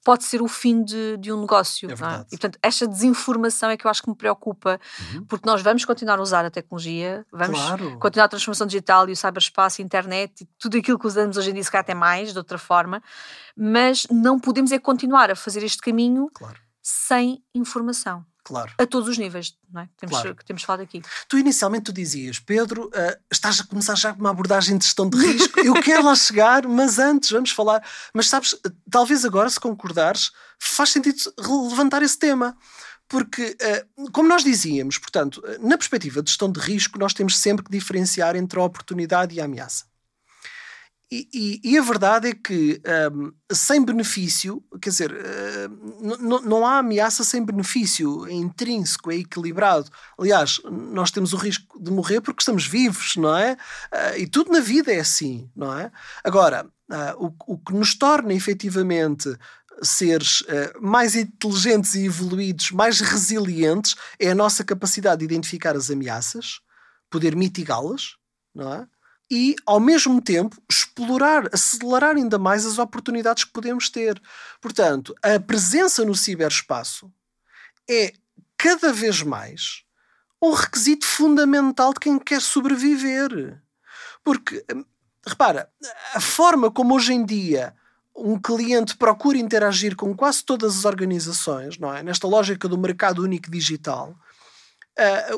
pode ser o fim de um negócio. É verdade. E portanto esta desinformação é que eu acho que me preocupa, porque nós vamos continuar a usar a tecnologia, vamos continuar a transformação digital e o cyberespaço, a internet e tudo aquilo que usamos hoje em dia, se calhar até mais, de outra forma, mas não podemos é continuar a fazer este caminho sem informação. A todos os níveis, não é? Que temos falado aqui. Tu inicialmente dizias, Pedro, estás a começar já com uma abordagem de gestão de risco. Eu quero lá chegar, mas antes vamos falar. Mas sabes, talvez agora, se concordares, faz sentido levantar esse tema. Porque, como nós dizíamos, portanto, na perspectiva de gestão de risco, nós temos sempre que diferenciar entre a oportunidade e a ameaça. E a verdade é que sem benefício, quer dizer, não há ameaça sem benefício, é intrínseco, é equilibrado. Aliás, nós temos o risco de morrer porque estamos vivos, não é? E tudo na vida é assim, não é? Agora, o que nos torna efetivamente seres mais inteligentes e evoluídos, mais resilientes, é a nossa capacidade de identificar as ameaças, poder mitigá-las, não é? E, ao mesmo tempo, acelerar ainda mais as oportunidades que podemos ter. Portanto, a presença no ciberespaço é, cada vez mais, um requisito fundamental de quem quer sobreviver. Porque, repara, a forma como hoje em dia um cliente procura interagir com quase todas as organizações, não é? Nesta lógica do mercado único digital,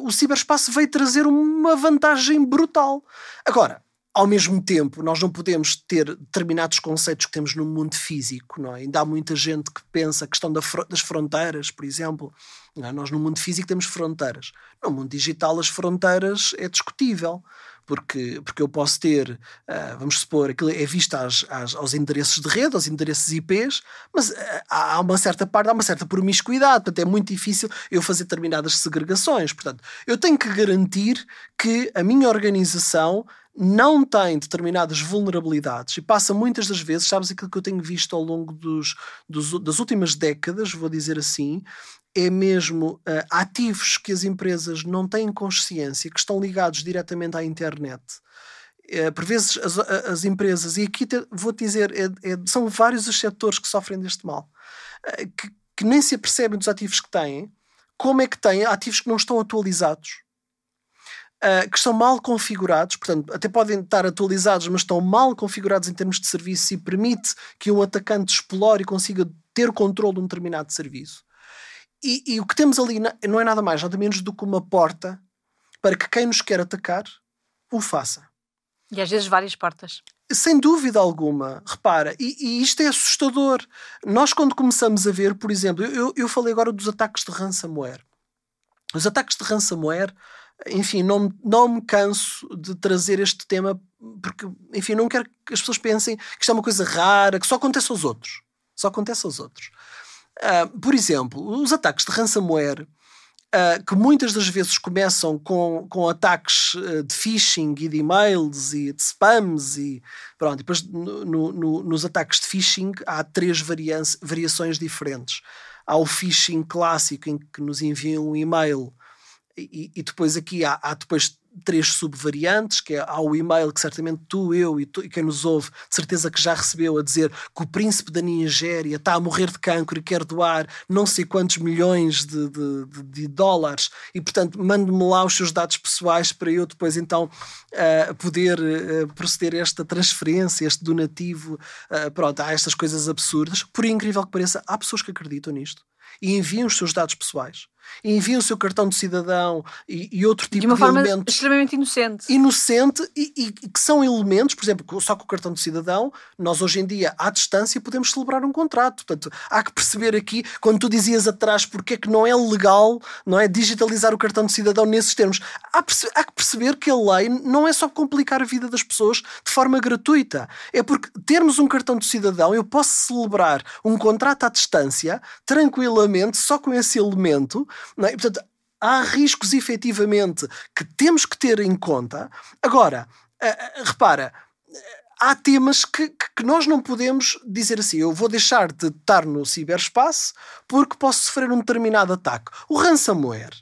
o ciberespaço veio trazer uma vantagem brutal. Agora, ao mesmo tempo, nós não podemos ter determinados conceitos que temos no mundo físico, não é? Ainda há muita gente que pensa a questão das fronteiras, por exemplo. Não é? Nós no mundo físico temos fronteiras. No mundo digital as fronteiras é discutível. Porque eu posso ter, vamos supor, aquilo é visto aos endereços de rede, aos endereços IPs, mas há uma certa promiscuidade, portanto é muito difícil eu fazer determinadas segregações. Portanto, eu tenho que garantir que a minha organização não tem determinadas vulnerabilidades e passa muitas das vezes, sabes aquilo que eu tenho visto ao longo das últimas décadas, vou dizer assim, é mesmo ativos que as empresas não têm consciência, que estão ligados diretamente à internet. Por vezes as empresas, e aqui vou-te dizer, são vários os setores que sofrem deste mal, que nem se apercebem dos ativos que têm, como é que têm ativos que não estão atualizados, que estão mal configurados, portanto, até podem estar atualizados, mas estão mal configurados em termos de serviço e permite que um atacante explore e consiga ter controle de um determinado serviço. E o que temos ali não é nada mais, nada menos do que uma porta para que quem nos quer atacar o faça. E às vezes várias portas. Sem dúvida alguma, repara, e isto é assustador. Nós quando começamos a ver, por exemplo, eu falei agora dos ataques de ransomware. Os ataques de ransomware, enfim, não me canso de trazer este tema porque, enfim, não quero que as pessoas pensem que isto é uma coisa rara, que só acontece aos outros. Só acontece aos outros. Por exemplo, os ataques de ransomware, que muitas das vezes começam com ataques de phishing e de e-mails e de spams e pronto, depois nos ataques de phishing há 3 variações diferentes. Há o phishing clássico em que nos enviam um e-mail e depois aqui há depois 3 subvariantes, que há o e-mail que certamente tu, eu e quem nos ouve de certeza que já recebeu, a dizer que o príncipe da Nigéria está a morrer de cancro e quer doar não sei quantos milhões de dólares e portanto mande-me lá os seus dados pessoais para eu depois então poder proceder a esta transferência, este donativo. Pronto, há estas coisas absurdas. Por incrível que pareça, há pessoas que acreditam nisto e enviam os seus dados pessoais, e enviam o seu cartão de cidadão e outro tipo de elementos. De uma forma extremamente inocente. E que são elementos, por exemplo, só com o cartão de cidadão, nós hoje em dia, à distância, podemos celebrar um contrato. Portanto, há que perceber aqui, quando tu dizias atrás porque é que não é legal, não é, digitalizar o cartão de cidadão nesses termos, há que perceber que a lei não é só complicar a vida das pessoas de forma gratuita. É porque termos um cartão de cidadão, eu posso celebrar um contrato à distância, tranquilamente, só com esse elemento. Não é? Portanto, há riscos efetivamente que temos que ter em conta. Agora, repara, há temas que nós não podemos dizer assim, eu vou deixar de estar no ciberespaço porque posso sofrer um determinado ataque. O ransomware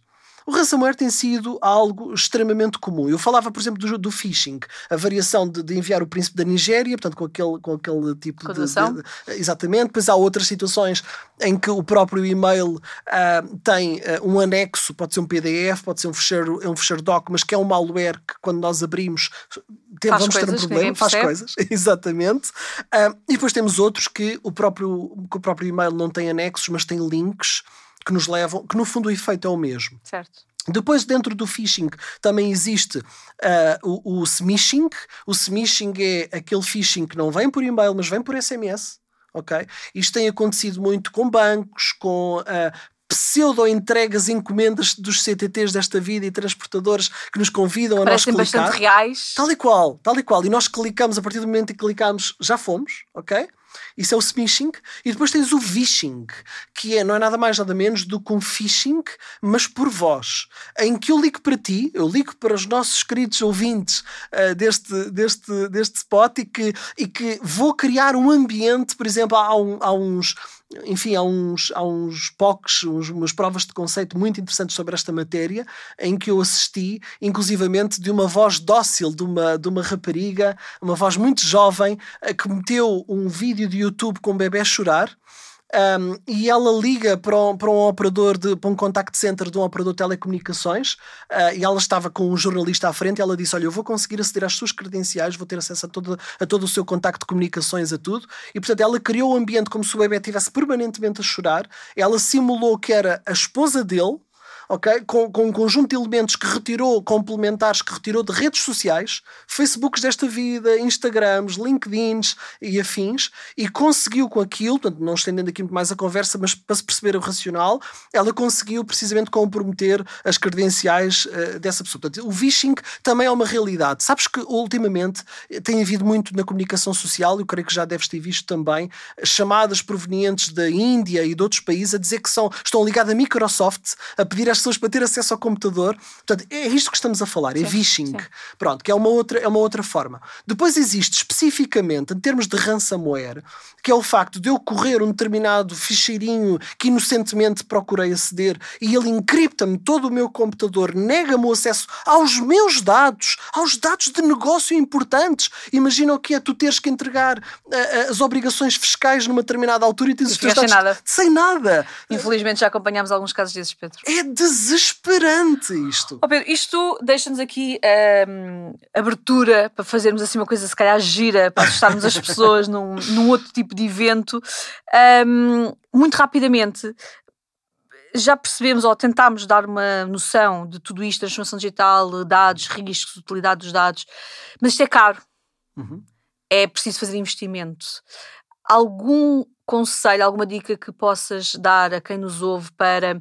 tem sido algo extremamente comum. Eu falava, por exemplo, do phishing, a variação de enviar o príncipe da Nigéria, portanto, com aquele tipo de exatamente. Depois há outras situações em que o próprio e-mail tem um anexo, pode ser um PDF, pode ser um fecheiro doc, mas que é um malware que quando nós abrimos vamos ter um problema, faz coisas, exatamente. E depois temos outros que o próprio e-mail não tem anexos, mas tem links que nos levam, que no fundo o efeito é o mesmo. Certo. Depois, dentro do phishing, também existe o smishing. O smishing é aquele phishing que não vem por e-mail, mas vem por SMS. Okay? Isto tem acontecido muito com bancos, com pseudo-entregas, encomendas dos CTTs desta vida e transportadores que nos convidam a nós clicar. Parecem bastante reais. Tal e qual. E nós clicamos, a partir do momento em que clicamos, já fomos, ok? Isso é o smishing. E depois tens o vishing, que não é nada mais nada menos do que um phishing, mas por voz, em que eu ligo para ti, eu ligo para os nossos queridos ouvintes deste spot e que vou criar um ambiente. Por exemplo, há uns POCs, umas provas de conceito muito interessantes sobre esta matéria, em que eu assisti, inclusivamente, de uma voz dócil de uma rapariga, uma voz muito jovem, que meteu um vídeo de YouTube com um bebê a chorar. E ela liga para um contact center de um operador de telecomunicações, e ela estava com um jornalista à frente e ela disse, olha, eu vou conseguir aceder às suas credenciais, vou ter acesso a todo o seu contacto de comunicações, a tudo. E portanto ela criou o ambiente como se o bebê estivesse permanentemente a chorar. Ela simulou que era a esposa dele, ok? Com um conjunto de elementos que retirou, complementares, que retirou de redes sociais, Facebooks desta vida, Instagrams, LinkedIns e afins, e conseguiu com aquilo, portanto, não estendendo aqui muito mais a conversa, mas para se perceber o racional, ela conseguiu precisamente comprometer as credenciais dessa pessoa. Portanto, o phishing também é uma realidade. Sabes que ultimamente tem havido muito na comunicação social, eu creio que já deves ter visto também, chamadas provenientes da Índia e de outros países a dizer que estão ligadas a Microsoft, a pedir às pessoas para ter acesso ao computador. Portanto, é isto que estamos a falar, é phishing. Pronto, que é uma outra forma. Depois existe especificamente, em termos de ransomware, que é o facto de eu correr um determinado ficheirinho que inocentemente procurei aceder e ele encripta-me todo o meu computador, nega-me o acesso aos meus dados, aos dados de negócio importantes. Imagina o que é tu teres que entregar as obrigações fiscais numa determinada altura e tens os teus dados sem nada. Infelizmente já acompanhámos alguns casos desses, Pedro. É desesperante isto. Pedro, isto deixa-nos aqui abertura para fazermos assim uma coisa se calhar gira, para assustarmos as pessoas num outro tipo de evento. Muito rapidamente, já percebemos ou tentámos dar uma noção de tudo isto, transformação digital, dados, riscos, utilidade dos dados, mas isto é caro. É preciso fazer investimento. Algum conselho, alguma dica que possas dar a quem nos ouve para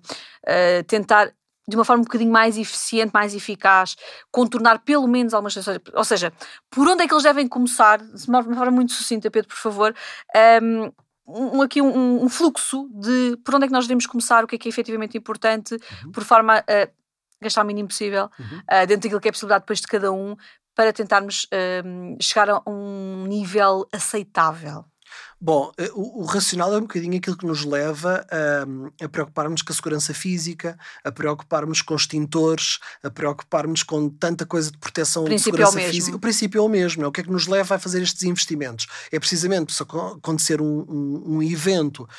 tentar, de uma forma um bocadinho mais eficiente, mais eficaz, contornar pelo menos algumas situações? Ou seja, por onde é que eles devem começar? De uma forma muito sucinta, Pedro, por favor. Aqui um fluxo de por onde é que nós devemos começar, o que é efetivamente importante, por forma a gastar o mínimo possível, dentro daquilo que é a possibilidade depois de cada um, para tentarmos chegar a um nível aceitável. Bom, o racional é um bocadinho aquilo que nos leva a preocuparmos com a segurança física, a preocuparmos com extintores, a preocuparmos com tanta coisa de proteção de segurança física. O princípio é o mesmo. É o que é que nos leva a fazer estes investimentos. É precisamente se acontecer um evento,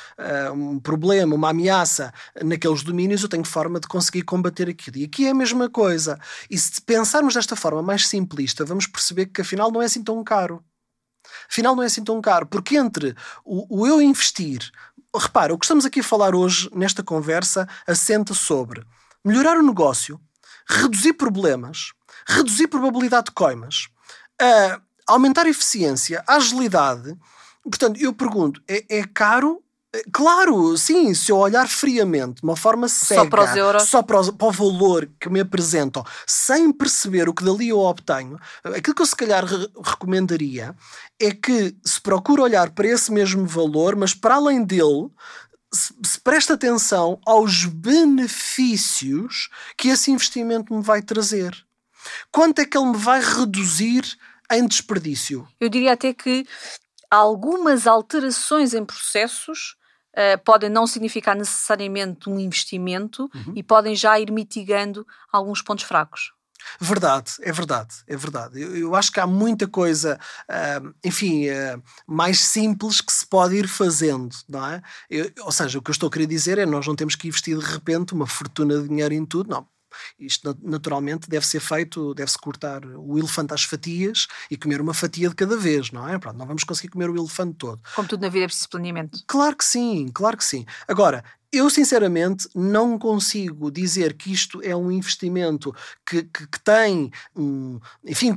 um problema, uma ameaça naqueles domínios, eu tenho forma de conseguir combater aquilo. E aqui é a mesma coisa. E se pensarmos desta forma mais simplista, vamos perceber que afinal não é assim tão caro. Afinal não é assim tão caro, porque entre o eu investir... Repara, o que estamos aqui a falar hoje, nesta conversa, assenta sobre melhorar o negócio, reduzir problemas, reduzir probabilidade de coimas, aumentar a eficiência, a agilidade. Portanto, eu pergunto, é caro? Claro, sim, se eu olhar friamente, de uma forma cega, só para os euros, só para o valor que me apresentam, sem perceber o que dali eu obtenho, aquilo que eu se calhar recomendaria é que se procure olhar para esse mesmo valor, mas para além dele, se preste atenção aos benefícios que esse investimento me vai trazer. Quanto é que ele me vai reduzir em desperdício? Eu diria até que algumas alterações em processos podem não significar necessariamente um investimento e podem já ir mitigando alguns pontos fracos. Verdade, é verdade, é verdade. Eu acho que há muita coisa, mais simples que se pode ir fazendo, não é? Ou seja, o que eu estou a querer dizer é nós não temos que investir de repente uma fortuna de dinheiro em tudo, não. Isto naturalmente deve ser feito, deve-se cortar o elefante às fatias e comer uma fatia de cada vez, não é? Pronto, não vamos conseguir comer o elefante todo. Como tudo na vida é preciso planeamento. Claro que sim, claro que sim. Agora, eu sinceramente não consigo dizer que isto é um investimento que tem,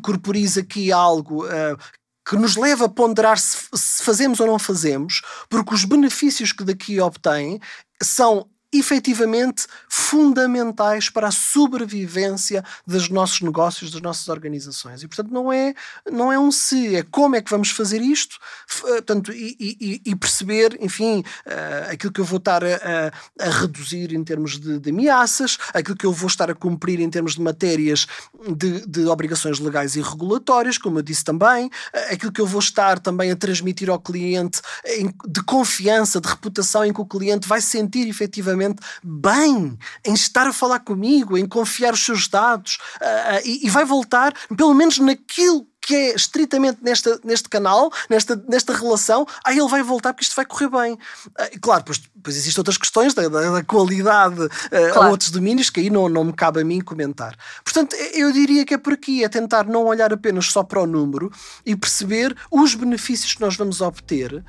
corporiza aqui algo que nos leva a ponderar se fazemos ou não fazemos, porque os benefícios que daqui obtêm são efetivamente fundamentais para a sobrevivência dos nossos negócios, das nossas organizações. E, portanto, não é um se, é como é que vamos fazer isto, portanto, e perceber, aquilo que eu vou estar a reduzir em termos de ameaças, aquilo que eu vou estar a cumprir em termos de matérias de obrigações legais e regulatórias, como eu disse também, aquilo que eu vou estar também a transmitir ao cliente de confiança, de reputação, em que o cliente vai sentir efetivamente bem em estar a falar comigo, em confiar os seus dados e vai voltar, pelo menos naquilo que é estritamente neste canal, nesta relação, ele vai voltar porque isto vai correr bem. Claro, pois existem outras questões da qualidade a outros domínios que aí não me cabe a mim comentar. Portanto, eu diria que é por aqui, é tentar não olhar apenas só para o número e perceber os benefícios que nós vamos obter,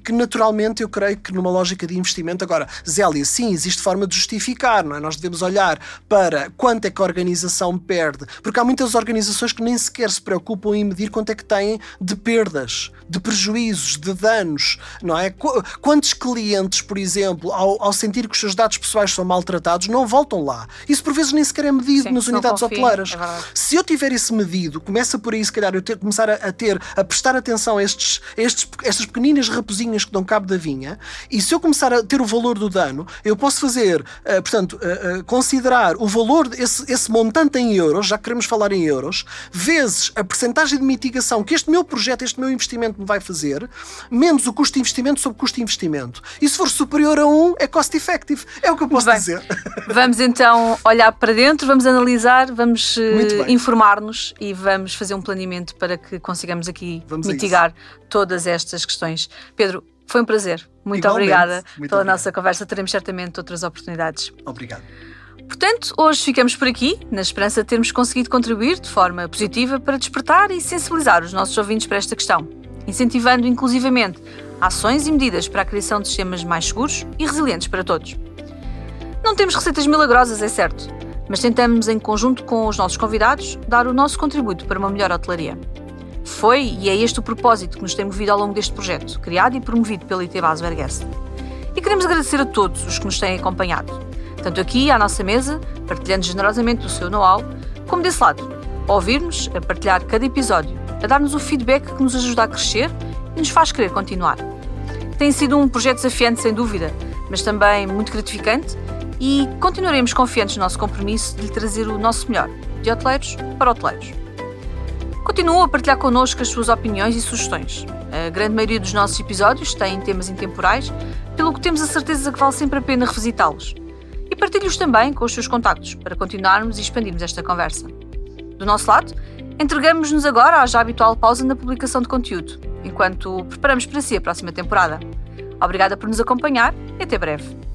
que naturalmente eu creio que numa lógica de investimento, agora, Zélia, sim, existe forma de justificar, não é? Nós devemos olhar para quanto é que a organização perde, porque há muitas organizações que nem sequer se preocupam em medir quanto é que têm de perdas, de prejuízos, de danos, não é? Quantos clientes, por exemplo, ao sentir que os seus dados pessoais são maltratados, não voltam lá. Isso por vezes nem sequer é medido nas unidades hoteleiras. Se eu tiver isso medido, começa por aí, se calhar, eu começar a prestar atenção a estas pequeninas raposinhas que dão cabo da vinha, e se eu começar a ter o valor do dano, eu posso fazer, considerar o valor, esse montante em euros, já que queremos falar em euros, vezes a percentagem de mitigação que este meu projeto, este meu investimento me vai fazer, menos o custo de investimento sobre o custo de investimento. E se for superior a 1, é cost effective. É o que eu posso dizer. Vamos então olhar para dentro, vamos analisar, vamos informar-nos e vamos fazer um planeamento para que consigamos aqui mitigar todas estas questões. Pedro, foi um prazer. Muito obrigada pela nossa conversa. Teremos certamente outras oportunidades. Obrigado. Portanto, hoje ficamos por aqui, na esperança de termos conseguido contribuir de forma positiva para despertar e sensibilizar os nossos ouvintes para esta questão, incentivando inclusivamente ações e medidas para a criação de sistemas mais seguros e resilientes para todos. Não temos receitas milagrosas, é certo, mas tentamos, em conjunto com os nossos convidados, dar o nosso contributo para uma melhor hotelaria. Foi e é este o propósito que nos tem movido ao longo deste projeto, criado e promovido pela IT Basware Guest. E queremos agradecer a todos os que nos têm acompanhado, tanto aqui à nossa mesa, partilhando generosamente o seu know-how, como desse lado, a ouvir-nos, a partilhar cada episódio, a dar-nos o feedback que nos ajuda a crescer e nos faz querer continuar. Tem sido um projeto desafiante, sem dúvida, mas também muito gratificante, e continuaremos confiantes no nosso compromisso de lhe trazer o nosso melhor, de hoteleiros para hoteleiros. Continua a partilhar connosco as suas opiniões e sugestões. A grande maioria dos nossos episódios tem temas intemporais, pelo que temos a certeza que vale sempre a pena revisitá-los. E partilhe-os também com os seus contactos, para continuarmos e expandirmos esta conversa. Do nosso lado, entregamos-nos agora à já habitual pausa na publicação de conteúdo, enquanto preparamos para si a próxima temporada. Obrigada por nos acompanhar e até breve.